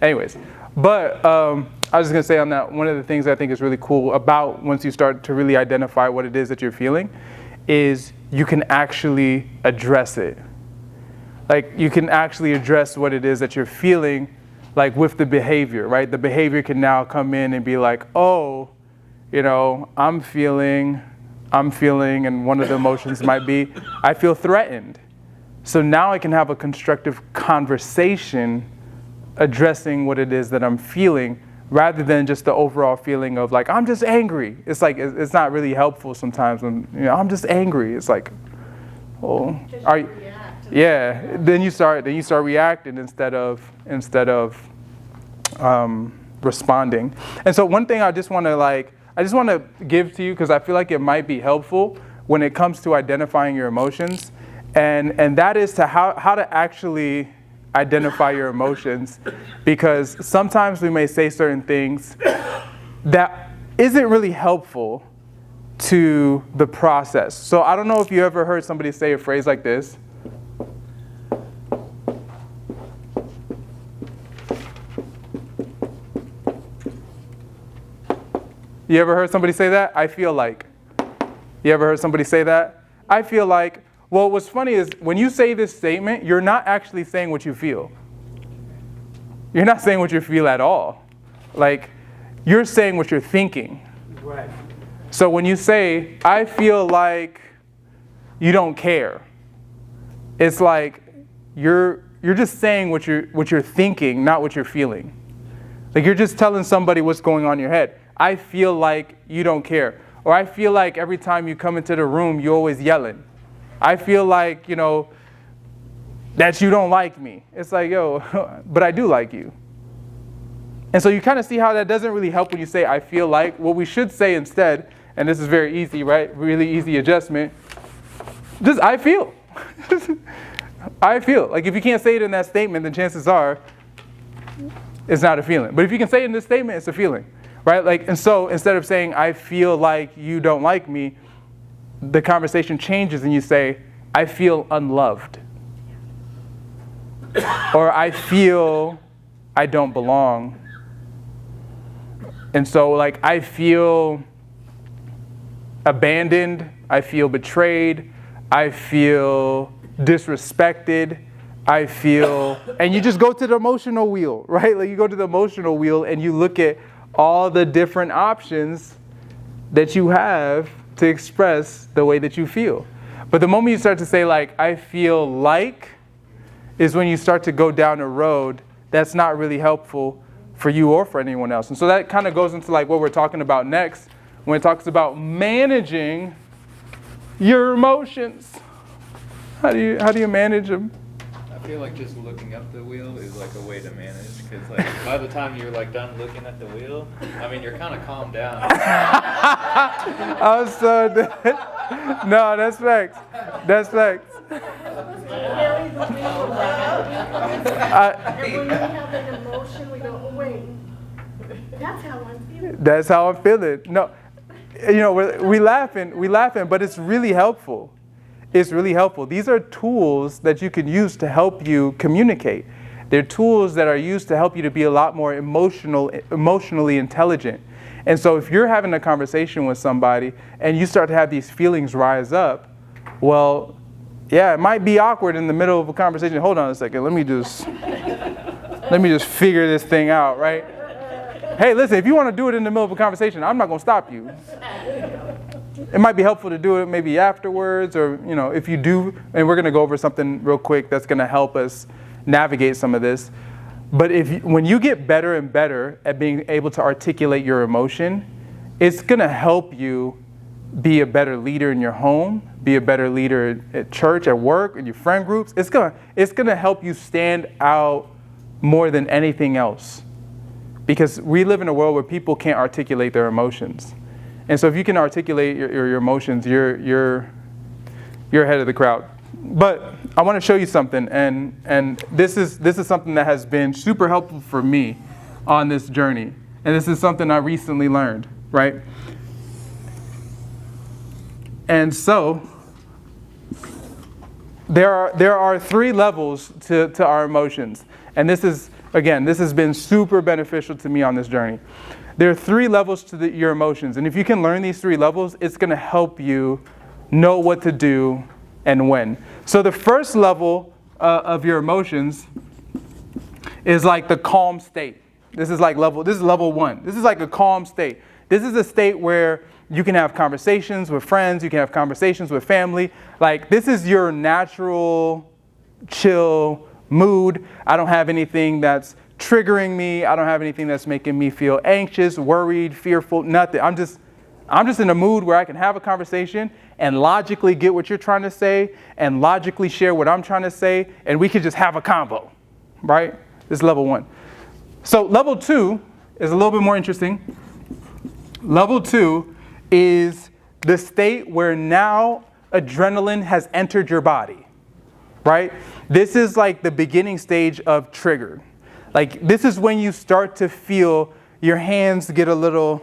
Anyways, but I was just going to say on that, one of the things I think is really cool about once you start to really identify what it is that you're feeling is you can actually address it. Like, you can actually address what it is that you're feeling, like with the behavior, right? The behavior can now come in and be like, oh, you know, I'm feeling, and one of the emotions might be, I feel threatened. So now I can have a constructive conversation addressing what it is that I'm feeling, rather than just the overall feeling of like, I'm just angry. It's like, it's not really helpful sometimes when, you know, I'm just angry. It's like, oh, are you, yeah. Then you start reacting instead of responding. And so one thing I just want to give to you, because I feel like it might be helpful when it comes to identifying your emotions, and that is to how to actually identify your emotions, because sometimes we may say certain things that isn't really helpful to the process. So I don't know if you ever heard somebody say a phrase like this. You ever heard somebody say that? I feel like. You ever heard somebody say that? I feel like. Well, what's funny is when you say this statement, you're not actually saying what you feel. You're not saying what you feel at all. Like, you're saying what you're thinking. Right. So when you say, I feel like you don't care, it's like you're just saying what you're thinking, not what you're feeling. Like, you're just telling somebody what's going on in your head. I feel like you don't care. Or I feel like every time you come into the room, you're always yelling. I feel like, you know, that you don't like me. It's like, yo, but I do like you. And so you kind of see how that doesn't really help when you say, I feel like. What we should say instead, and this is very easy, right? Really easy adjustment. Just, I feel. I feel. Like, if you can't say it in that statement, then chances are it's not a feeling. But if you can say it in this statement, it's a feeling, right? Like, and so instead of saying, I feel like you don't like me, the conversation changes and you say, I feel unloved. Or I feel I don't belong. And so, like, I feel abandoned. I feel betrayed. I feel disrespected. I feel, and you just go to the emotional wheel, right? Like, you go to the emotional wheel and you look at all the different options that you have to express the way that you feel. But the moment you start to say, like, I feel like, is when you start to go down a road that's not really helpful for you or for anyone else. And so that kind of goes into like what we're talking about next, when it talks about managing your emotions. How do you manage them? I feel like just looking up the wheel is like a way to manage, because like by the time you're like done looking at the wheel, I mean, you're kind of calmed down. I was so dead. No, that's facts. That's facts. And when we have an emotion, we go, oh, wait, that's how I'm feeling. That's how I'm feeling. No, you know, we laughing, but it's really helpful. It's really helpful. These are tools that you can use to help you communicate. They're tools that are used to help you to be a lot more emotionally intelligent. And so if you're having a conversation with somebody and you start to have these feelings rise up, well, yeah, it might be awkward in the middle of a conversation. Hold on a second. Let me just figure this thing out, right? Hey, listen, if you want to do it in the middle of a conversation, I'm not going to stop you. It might be helpful to do it maybe afterwards, or, you know, if you do, and we're going to go over something real quick that's going to help us navigate some of this. But when you get better and better at being able to articulate your emotion, it's going to help you be a better leader in your home, be a better leader at church, at work, in your friend groups. It's gonna help you stand out more than anything else. Because we live in a world where people can't articulate their emotions. And so if you can articulate your emotions, you're ahead of the crowd. But I want to show you something, and this is something that has been super helpful for me on this journey. And this is something I recently learned, right? And so there are 3 levels to our emotions. And this is Again, this has been super beneficial to me on this journey. There are 3 levels to your emotions. And if you can learn these 3 levels, it's going to help you know what to do and when. So the first level of your emotions is like the calm state. This is level 1. This is like a calm state. This is a state where you can have conversations with friends. You can have conversations with family. Like, this is your natural, chill mood. I don't have anything that's triggering me. I don't have anything that's making me feel anxious, worried, fearful, nothing. I'm just in a mood where I can have a conversation and logically get what you're trying to say and logically share what I'm trying to say, and we could just have a convo, right? This is level 1. So level 2 is a little bit more interesting. Level 2 is the state where now adrenaline has entered your body, right? This is like the beginning stage of triggered. Like, this is when you start to feel your hands get a little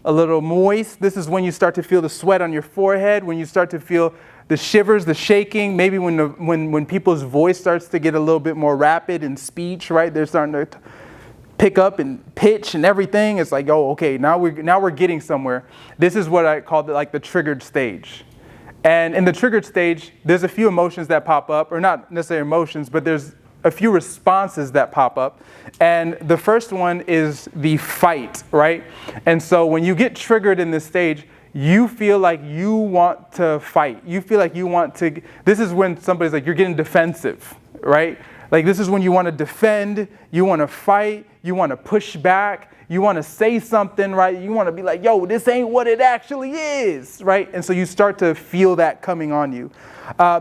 moist. This is when you start to feel the sweat on your forehead, when you start to feel the shivers, the shaking, maybe when people's voice starts to get a little bit more rapid in speech, right? They're starting to pick up and pitch and everything. It's like, oh, okay, now we're getting somewhere. This is what I call the triggered stage. And in the triggered stage, there's a few emotions that pop up, or not necessarily emotions, but there's a few responses that pop up. And the first one is the fight, right? And so when you get triggered in this stage, you feel like you want to fight. You feel like you want to, this is when somebody's like, you're getting defensive, right? Like, this is when you want to defend, you want to fight, you want to push back, you want to say something, right? You want to be like, yo, this ain't what it actually is, right? And so you start to feel that coming on you.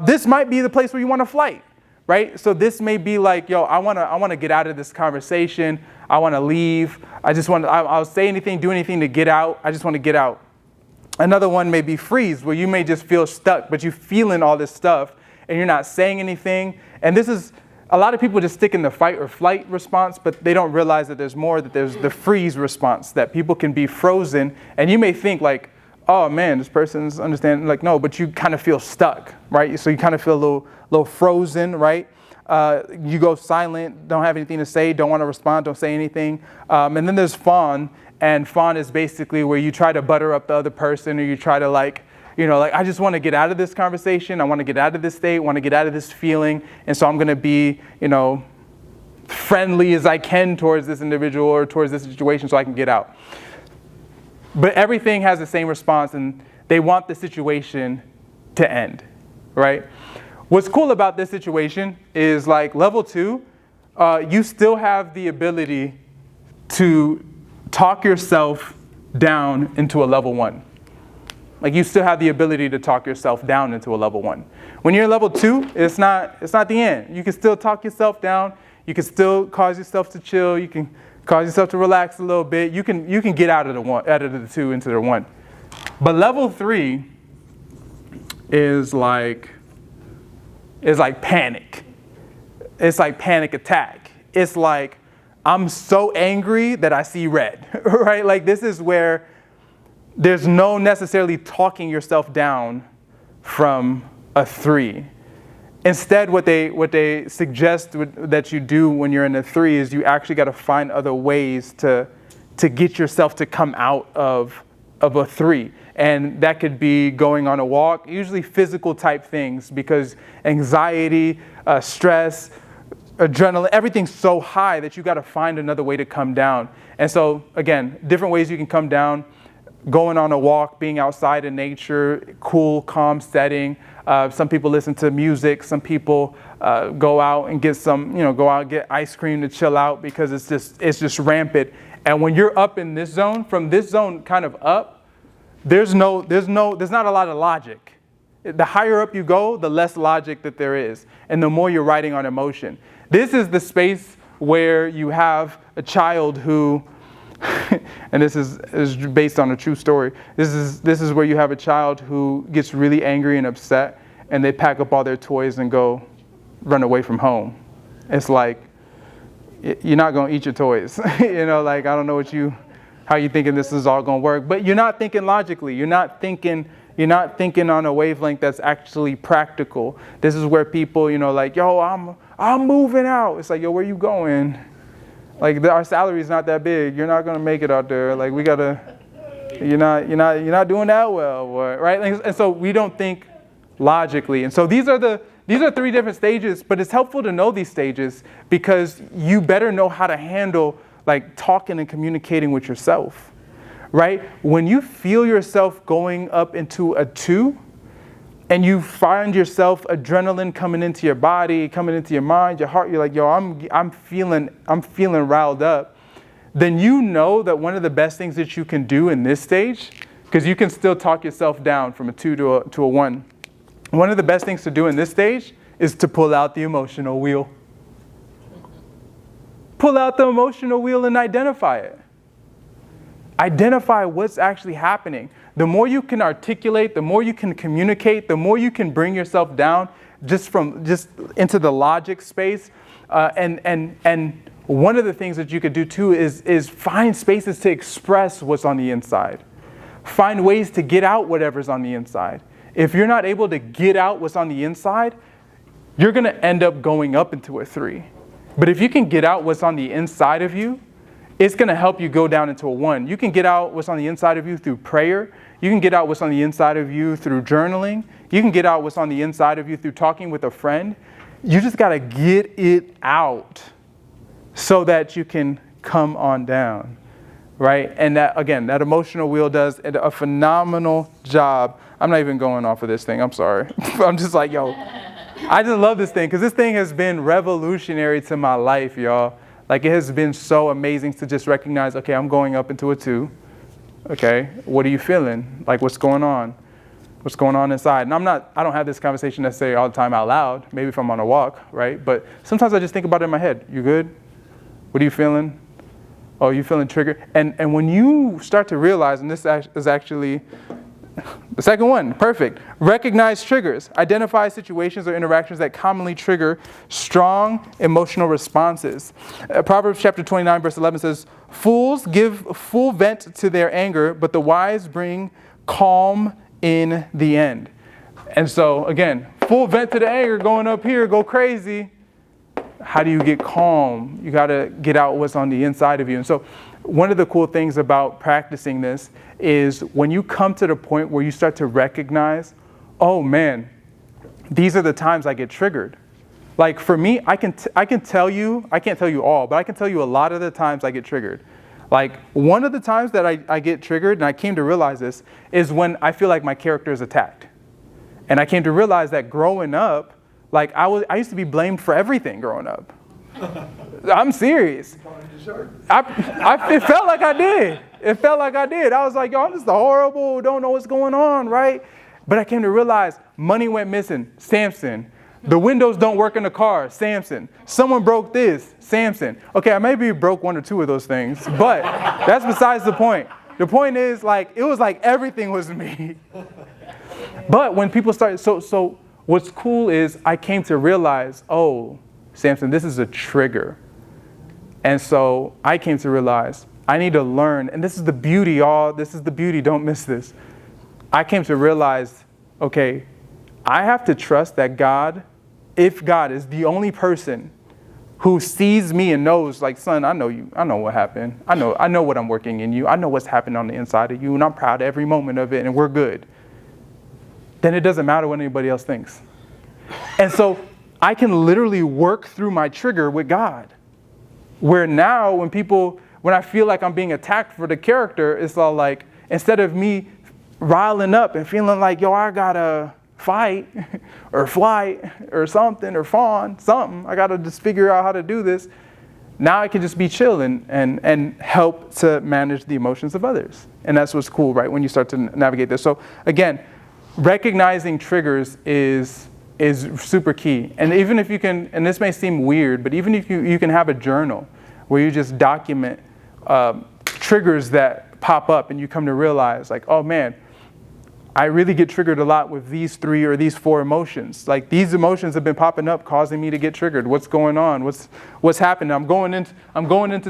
This might be the place where you want to flight, right? So this may be like, yo, I want to get out of this conversation. I want to leave. I'll say anything, do anything to get out. I just want to get out. Another one may be freeze, where you may just feel stuck, but you're feeling all this stuff and you're not saying anything. And this is, a lot of people just stick in the fight or flight response, but they don't realize that there's more, that there's the freeze response, that people can be frozen. And you may think like, oh man, this person's understanding. Like, no, but you kind of feel stuck, right? So you kind of feel a little frozen, right? You go silent, don't have anything to say, don't want to respond, don't say anything. And then there's fawn. And fawn is basically where you try to butter up the other person, or you try to I just want to get out of this conversation. I want to get out of this state, want to get out of this feeling. And so I'm going to be, friendly as I can towards this individual or towards this situation so I can get out. But everything has the same response, and they want the situation to end, right? What's cool about this situation is, like, level 2, you still have the ability to talk yourself down into a level 1. Like, you still have the ability to talk yourself down into a level 1. When you're level 2, it's not the end. You can still talk yourself down. You can still cause yourself to chill. You can cause yourself to relax a little bit. You can get out of the 2 into the 1. But level 3 is like panic. It's like panic attack. It's like, I'm so angry that I see red, right? Like, this is where there's no necessarily talking yourself down from a 3. Instead, what they suggest that you do when you're in a 3 is you actually got to find other ways to get yourself to come out of a 3. And that could be going on a walk, usually physical type things, because anxiety, stress, adrenaline, everything's so high that you got to find another way to come down. And so, again, different ways you can come down. Going on a walk, being outside in nature, cool, calm setting. Some people listen to music. Some people go out and get ice cream to chill out, because it's just rampant. And when you're up in this zone, from this zone kind of up, there's not a lot of logic. The higher up you go, the less logic that there is, and the more you're riding on emotion. This is the space where you have a child who, and this is based on a true story. This is where you have a child who gets really angry and upset, and they pack up all their toys and go run away from home. It's like, you're not gonna eat your toys. I don't know how you thinking this is all gonna work, but you're not thinking logically. You're not thinking on a wavelength that's actually practical. This is where people, yo, I'm moving out. It's like, yo, where you going? Like our salary is not that big. You're not gonna make it out there. Like we gotta, you're not doing that well, boy, right? And so we don't think logically. And so these are 3 different stages, but it's helpful to know these stages because you better know how to handle like talking and communicating with yourself, right? When you feel yourself going up into a 2 and you find yourself adrenaline coming into your body, coming into your mind, your heart, you're like, yo, I'm feeling riled up, then you know that one of the best things that you can do in this stage, because you can still talk yourself down from a 2 to a 1. One of the best things to do in this stage is to pull out the emotional wheel. Pull out the emotional wheel and identify it. Identify what's actually happening. The more you can articulate, the more you can communicate, the more you can bring yourself down just into the logic space. And one of the things that you could do too is find spaces to express what's on the inside. Find ways to get out whatever's on the inside. If you're not able to get out what's on the inside, you're going to end up going up into a 3. But if you can get out what's on the inside of you, it's going to help you go down into a 1. You can get out what's on the inside of you through prayer. You can get out what's on the inside of you through journaling. You can get out what's on the inside of you through talking with a friend. You just got to get it out so that you can come on down, right? And that, again, that emotional wheel does a phenomenal job. I'm not even going off of this thing. I'm sorry. I'm just like, yo, I just love this thing because this thing has been revolutionary to my life, y'all. Like it has been so amazing to just recognize, okay, I'm going up into a 2. Okay, what are you feeling? Like what's going on? What's going on inside? And I don't have this conversation necessarily all the time out loud, maybe if I'm on a walk, right? But sometimes I just think about it in my head. You good? What are you feeling? Oh, you feeling triggered? And when you start to realize, and this is actually the second one, perfect. Recognize triggers. Identify situations or interactions that commonly trigger strong emotional responses. Proverbs chapter 29, verse 11 says, fools give full vent to their anger, but the wise bring calm in the end. And so, again, full vent to the anger, going up here, go crazy. How do you get calm? You got to get out what's on the inside of you. And so one of the cool things about practicing this is when you come to the point where you start to recognize, oh man, these are the times I get triggered. Like for me, I can tell you, I can't tell you all, but I can tell you a lot of the times I get triggered. Like one of the times that I get triggered, and I came to realize this, is when I feel like my character is attacked. And I came to realize that growing up, like I used to be blamed for everything growing up. I'm serious. It felt like I did. I was like, yo, I'm just horrible, don't know what's going on, right? But I came to realize money went missing, Samson. The windows don't work in the car, Samson. Someone broke this, Samson. Okay, I maybe broke 1 or 2 of those things, but that's besides the point. The point is, like, it was like everything was me. But when people started, so what's cool is I came to realize, oh, Samson, this is a trigger. And so I came to realize I need to learn, and this is the beauty, y'all. This is the beauty. Don't miss this. I came to realize, okay, I have to trust that God, if God is the only person who sees me and knows, like, son, I know you. I know what happened. I know what I'm working in you. I know what's happening on the inside of you, and I'm proud of every moment of it, and we're good. Then it doesn't matter what anybody else thinks. And so I can literally work through my trigger with God. Where now when I feel like I'm being attacked for the character, it's all like, instead of me riling up and feeling like, yo, I gotta fight or flight or something or fawn, something, I gotta just figure out how to do this. Now I can just be chill and help to manage the emotions of others. And that's what's cool, right? When you start to navigate this. So again, recognizing triggers is super key. And even if you can, and this may seem weird, but even if you can have a journal where you just document triggers that pop up and you come to realize like, oh man, I really get triggered a lot with these 3 or these 4 emotions. Like these emotions have been popping up, causing me to get triggered. What's going on? What's happening? I'm going into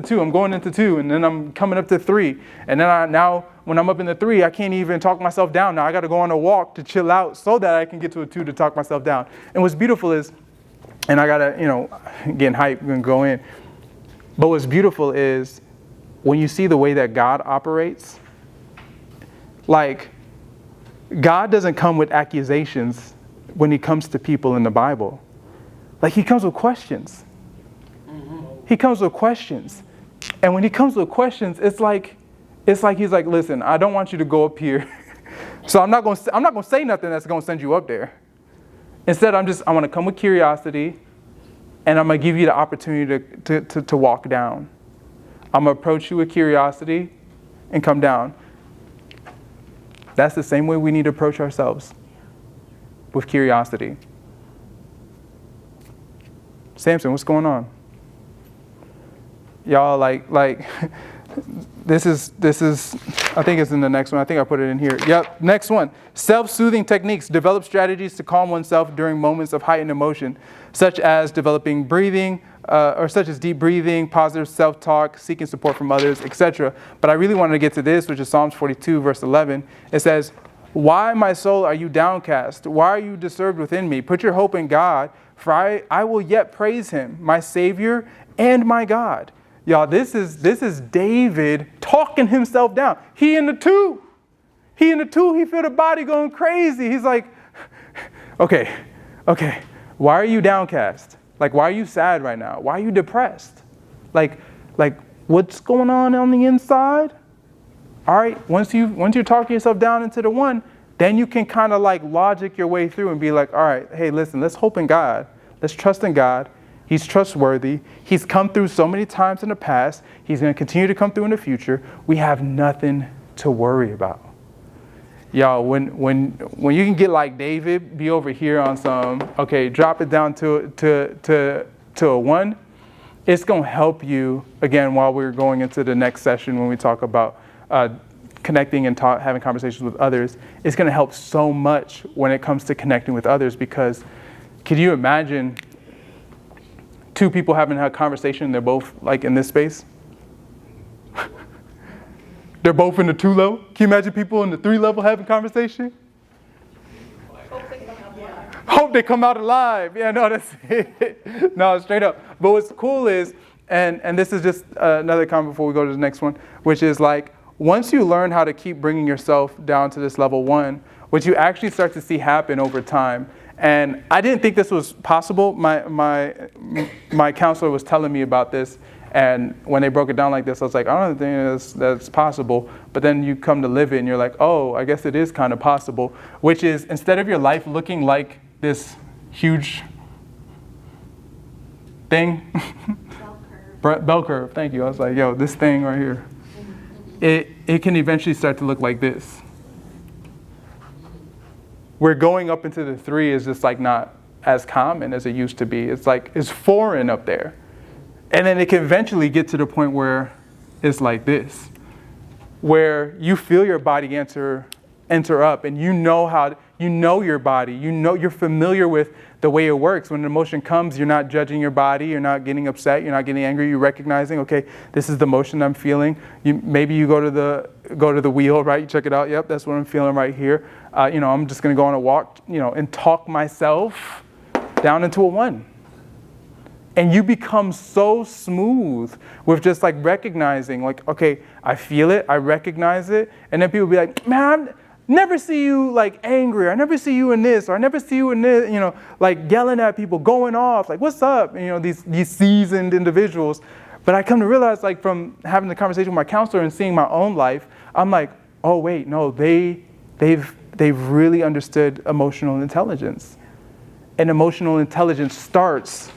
2, and then I'm coming up to 3. And then now when I'm up in the 3, I can't even talk myself down. Now I got to go on a walk to chill out so that I can get to a 2 to talk myself down. And what's beautiful is, and I got to, getting hyped and go in. But what's beautiful is when you see the way that God operates, like, God doesn't come with accusations when he comes to people in the Bible. Like, he comes with questions. He comes with questions. And when he comes with questions, it's like he's like, listen, I don't want you to go up here. So I'm not going to say nothing that's going to send you up there. Instead, I want to come with curiosity, and I'm going to give you the opportunity to walk down. I'm going to approach you with curiosity and come down. That's the same way we need to approach ourselves, with curiosity. Samson, what's going on? Y'all, like this is, I think it's in the next one. I think I put it in here. Yep, next one. Self-soothing techniques. Develop strategies to calm oneself during moments of heightened emotion, such as developing breathing, such as deep breathing, positive self-talk, seeking support from others, etc. But I really wanted to get to this, which is Psalms 42, verse 11. It says, "Why, my soul, are you downcast? Why are you disturbed within me? Put your hope in God, for I will yet praise him, my Savior and my God." Y'all, this is David talking himself down. He in the two, he feel the body going crazy. He's like, okay, why are you downcast? Like, why are you sad right now? Why are you depressed? Like, what's going on the inside? All right, once you're talking yourself down into the one, then you can kind of like logic your way through and be like, all right, hey, listen, let's hope in God. Let's trust in God. He's trustworthy. He's come through so many times in the past. He's going to continue to come through in the future. We have nothing to worry about. Y'all, when you can get like David, be over here on some, okay, drop it down to a one, it's going to help you, again, while we're going into the next session when we talk about connecting and having conversations with others. It's going to help so much when it comes to connecting with others, because could you imagine two people having a conversation, they're both like in this space? They're both in the 2 level. Can you imagine people in the 3 level having conversation? Hope they come out alive. Yeah, no, that's it. No, straight up. But what's cool is, and this is just another comment before we go to the next one, which is like, once you learn how to keep bringing yourself down to this level 1, what you actually start to see happen over time. And I didn't think this was possible. My counselor was telling me about this, and when they broke it down like this, I was like, I don't think that's possible. But then you come to live it, and you're like, oh, I guess it is kind of possible. Which is, instead of your life looking like this huge thing, bell curve. Thank you. I was like, yo, this thing right here, it can eventually start to look like this. Where going up into the 3 is just like not as common as it used to be. It's like, it's foreign up there. And then it can eventually get to the point where it's like this, where you feel your body enter up, and you know your body, you're familiar with the way it works. When an emotion comes, you're not judging your body, you're not getting upset, you're not getting angry, you're recognizing, okay, this is the emotion I'm feeling. Maybe you go to the wheel, right? You check it out. Yep, that's what I'm feeling right here. I'm just going to go on a walk, and talk myself down into a 1. And you become so smooth with just like recognizing, like, okay, I feel it, I recognize it. And then people be like, man, I never see you like angry. I never see you in this, or I never see you in this, like yelling at people, going off, like, what's up? These seasoned individuals. But I come to realize, like, from having the conversation with my counselor and seeing my own life, I'm like, oh wait, no, they've really understood emotional intelligence. And emotional intelligence starts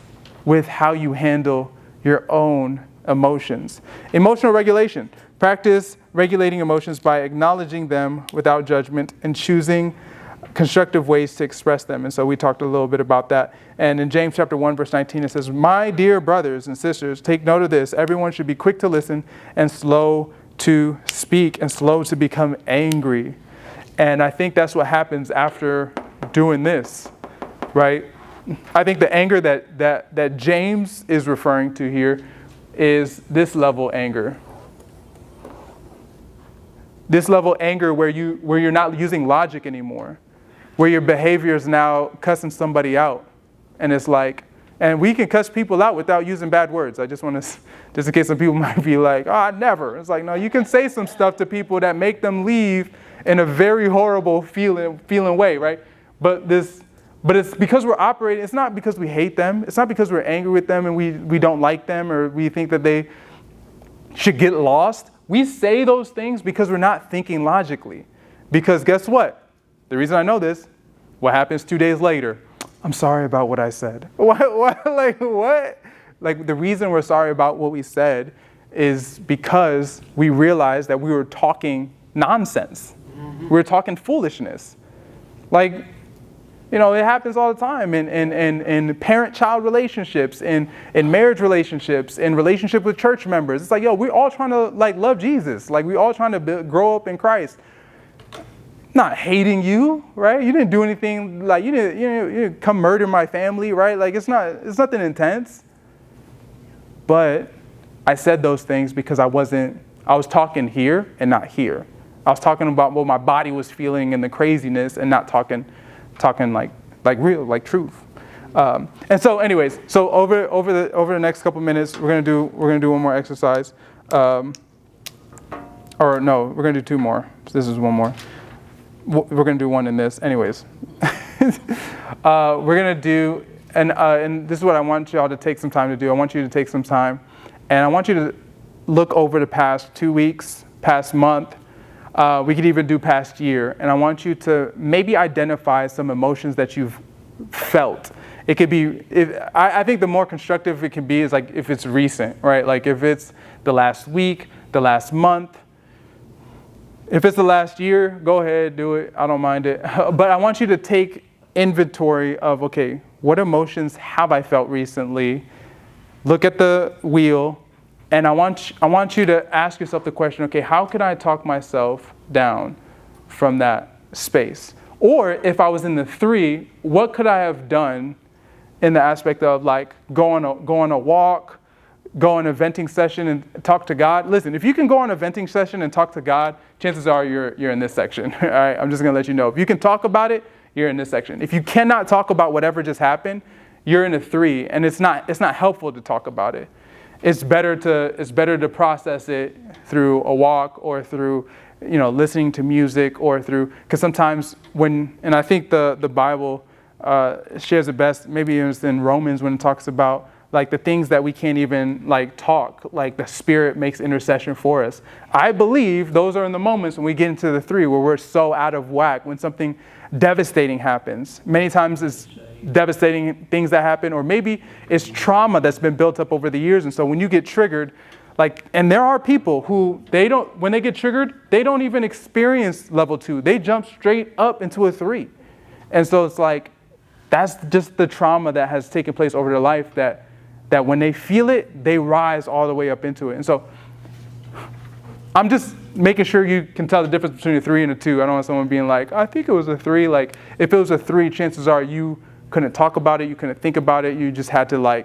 with how you handle your own emotions. Emotional regulation. Practice regulating emotions by acknowledging them without judgment and choosing constructive ways to express them. And so we talked a little bit about that. And in James chapter 1, verse 19, it says, "My dear brothers and sisters, take note of this. Everyone should be quick to listen and slow to speak and slow to become angry." And I think that's what happens after doing this, right? I think the anger that James is referring to here is this level anger. This level anger where you're not using logic anymore, where your behavior is now cussing somebody out. And it's like, And we can cuss people out without using bad words. I just want to, just in case some people might be like, oh, I never. It's like, no, you can say some stuff to people that make them leave in a very horrible feeling way, right? But it's because we're operating, it's not because we hate them. It's not because we're angry with them and we don't like them or we think that they should get lost. We say those things because we're not thinking logically. Because guess what? The reason I know this, what happens 2 days later? I'm sorry about what I said. What? Like, what? Like, the reason we're sorry about what we said is because we realized that we were talking nonsense. We were talking foolishness. Like, you know, it happens all the time in parent-child relationships, in marriage relationships, in relationship with church members. It's like, yo, we're all trying to, like, love Jesus. Like, we're all trying to grow up in Christ. Not hating you, right? You didn't do anything, like, you didn't come murder my family, right? Like, it's nothing intense. But I said those things because I was talking here and not here. I was talking about what my body was feeling and the craziness and not talking like real, like truth. And so anyways, so over the next couple minutes, we're gonna do one more exercise. Or no, we're gonna do two more. This is one more. We're gonna do one in this. Anyways, we're gonna do, and this is what I want y'all to take some time to do. I want you to take some time, and I want you to look over the past 2 weeks, past month. We could even do past year, and I want you to maybe identify some emotions that you've felt. It could be, I think the more constructive it can be is like if it's recent, right? Like if it's the last week, the last month. If it's the last year, go ahead, do it. I don't mind it. But I want you to take inventory of, okay, what emotions have I felt recently? Look at the wheel. And I want you to ask yourself the question, okay, how can I talk myself down from that space? Or if I was in the 3, what could I have done in the aspect of like go on a walk, go on a venting session and talk to God? Listen, if you can go on a venting session and talk to God, chances are you're in this section. All right, I'm just gonna let you know. If you can talk about it, you're in this section. If you cannot talk about whatever just happened, you're in a 3, and it's not helpful to talk about it. It's better to process it through a walk or through, listening to music or through, because sometimes and I think the Bible shares it best, maybe it's in Romans when it talks about like the things that we can't even like talk, like the Spirit makes intercession for us. I believe those are in the moments when we get into the 3 where we're so out of whack, when something devastating happens. Many times it's devastating things that happen, or maybe it's trauma that's been built up over the years. And so when you get triggered, and there are people who when they get triggered, they don't even experience level 2. They jump straight up into a 3. And so it's like, that's just the trauma that has taken place over their life that when they feel it, they rise all the way up into it. And so I'm just making sure you can tell the difference between a 3 and a 2. I don't want someone being like, I think it was a 3. Like, if it was a 3, chances are you couldn't talk about it, you couldn't think about it, you just had to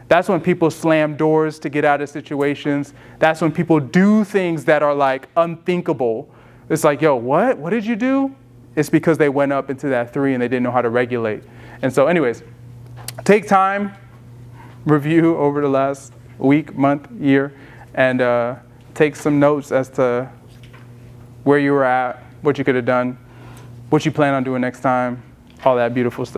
that's when people slam doors to get out of situations. That's when people do things that are like unthinkable. It's like, yo, what? What did you do? It's because they went up into that 3 and they didn't know how to regulate. And so anyways, take time, review over the last week, month, year, and take some notes as to where you were at, what you could have done, what you plan on doing next time, all that beautiful stuff.